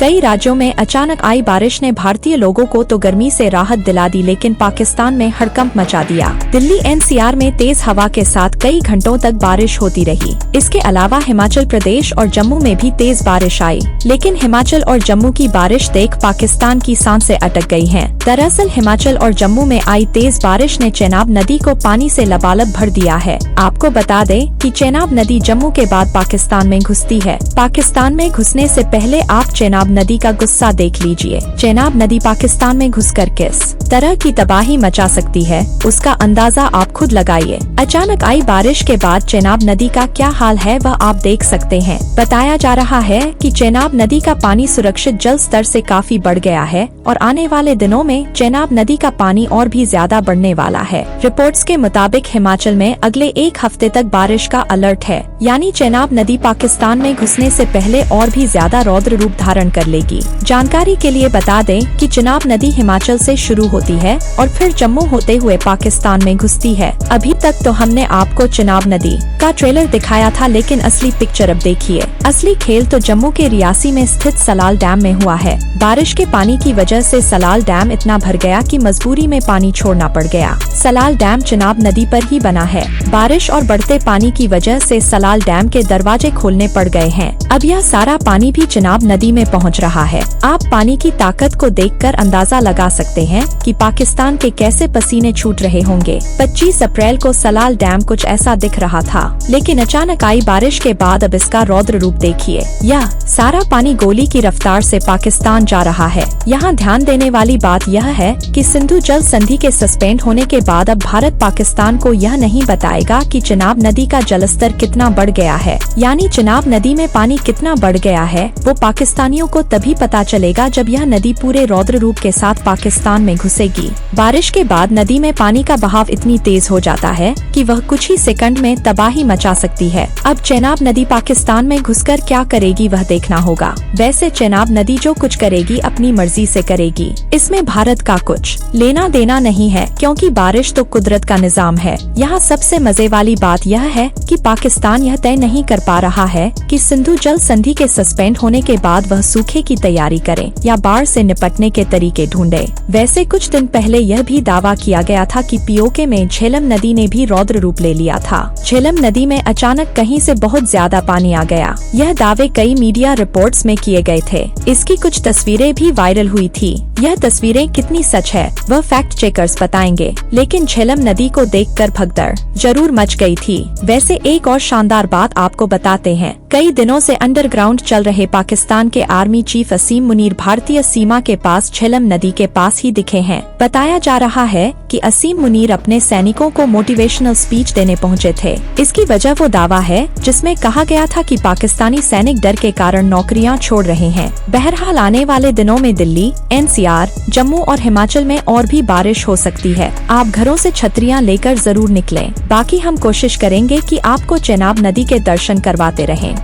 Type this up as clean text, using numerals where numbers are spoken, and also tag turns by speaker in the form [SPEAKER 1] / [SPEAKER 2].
[SPEAKER 1] कई राज्यों में अचानक आई बारिश ने भारतीय लोगों को तो गर्मी से राहत दिला दी, लेकिन पाकिस्तान में हड़कंप मचा दिया। दिल्ली एनसीआर में तेज हवा के साथ कई घंटों तक बारिश होती रही। इसके अलावा हिमाचल प्रदेश और जम्मू में भी तेज बारिश आई, लेकिन हिमाचल और जम्मू की बारिश देख पाकिस्तान की सांसें अटक गई हैं। दरअसल हिमाचल और जम्मू में आई तेज बारिश ने चेनाब नदी को पानी से लबालब भर दिया है। आपको बता दें कि चेनाब नदी जम्मू के बाद पाकिस्तान में घुसती है। पाकिस्तान में घुसने से पहले आप चेनाब नदी का गुस्सा देख लीजिए। चेनाब नदी पाकिस्तान में घुसकर किस तरह की तबाही मचा सकती है, उसका अंदाजा आप खुद लगाइए। अचानक आई बारिश के बाद चेनाब नदी का क्या हाल है वह आप देख सकते हैं। बताया जा रहा है कि चेनाब नदी का पानी सुरक्षित जल स्तर से काफी बढ़ गया है और आने वाले दिनों में चेनाब नदी का पानी और भी ज्यादा बढ़ने वाला है। रिपोर्ट्स के मुताबिक हिमाचल में अगले एक हफ्ते तक बारिश का अलर्ट है, यानी चेनाब नदी पाकिस्तान में घुसने से पहले और भी ज्यादा रौद्र रूप धारण कर लेगी। जानकारी के लिए बता दें कि चेनाब नदी हिमाचल से शुरू होती है और फिर जम्मू होते हुए पाकिस्तान में घुसती है। अभी तक तो हमने आपको चेनाब नदी का ट्रेलर दिखाया था, लेकिन असली पिक्चर अब देखिए। असली खेल तो जम्मू के रियासी में स्थित सलाल डैम में हुआ है। बारिश के पानी की वजह से सलाल डैम इतना भर गया कि मजबूरी में पानी छोड़ना पड़ गया। सलाल डैम चेनाब नदी पर ही बना है। बारिश और बढ़ते पानी की वजह से सलाल डैम के दरवाजे खोलने पड़ गए हैं। अब यह सारा पानी भी चेनाब नदी में पहुंच रहा है। आप पानी की ताकत को देखकर अंदाजा लगा सकते हैं कि पाकिस्तान के कैसे पसीने छूट रहे होंगे। 25 अप्रैल को सलाल डैम कुछ ऐसा दिख रहा था, लेकिन अचानक आई बारिश के बाद अब इसका रौद्र रूप देखिए। यह सारा पानी गोली की रफ्तार से पाकिस्तान जा रहा है। यहाँ ध्यान देने वाली बात यह है कि सिंधु जल संधि के सस्पेंड होने के बाद अब भारत पाकिस्तान को यह नहीं बताएगा कि चेनाब नदी का जलस्तर कितना बढ़ गया है, यानी चेनाब नदी में पानी कितना बढ़ गया है वो पाकिस्तानियों को तभी पता चलेगा जब यह नदी पूरे रौद्र रूप के साथ पाकिस्तान में घुसेगी। बारिश के बाद नदी में पानी का बहाव इतनी तेज हो जाता है कि वह कुछ ही सेकंड में तबाही मचा सकती है। अब चेनाब नदी पाकिस्तान में घुसकर क्या करेगी वह देखना होगा। वैसे चेनाब नदी जो कुछ करेगी अपनी मर्जी से करेगी, इसमें भारत का कुछ लेना देना नहीं है, क्योंकि बारिश तो कुदरत का निजाम है। यहाँ सबसे मजे वाली बात यह है कि पाकिस्तान यह तय नहीं कर पा रहा है कि सिंधु जल संधि के सस्पेंड होने के बाद वह सूखे की तैयारी करे या बाढ़ से निपटने के तरीके ढूंढे। वैसे कुछ दिन पहले यह भी दावा किया गया था कि पीओके में झेलम नदी ने भी रौद्र रूप ले लिया था। झेलम नदी में अचानक कहीं से बहुत ज्यादा पानी आ गया। यह दावे कई मीडिया रिपोर्ट्स में किए गए थे। इसकी कुछ तस्वीरें भी वायरल हुई थी। यह तस्वीरें कितनी सच है वह फैक्ट चेकर्स बताएंगे, लेकिन झेलम नदी को देखकर भगदड़ जरूर मच गई थी। वैसे एक और शानदार बात आपको बताते हैं। कई दिनों से अंडरग्राउंड चल रहे पाकिस्तान के आर्मी चीफ असीम मुनीर भारतीय सीमा के पास झेलम नदी के पास ही दिखे हैं। बताया जा रहा है कि असीम मुनीर अपने सैनिकों को मोटिवेशनल स्पीच देने पहुंचे थे। इसकी वजह वो दावा है जिसमें कहा गया था कि पाकिस्तानी सैनिक डर के कारण नौकरियां छोड़ रहे हैं। बहरहाल आने वाले दिनों में दिल्ली, एनसीआर, जम्मू और हिमाचल में और भी बारिश हो सकती है। आप घरों से छतरियां लेकर जरूर निकलें। बाकी हम कोशिश करेंगे कि आपको चेनाब नदी के दर्शन करवाते रहें।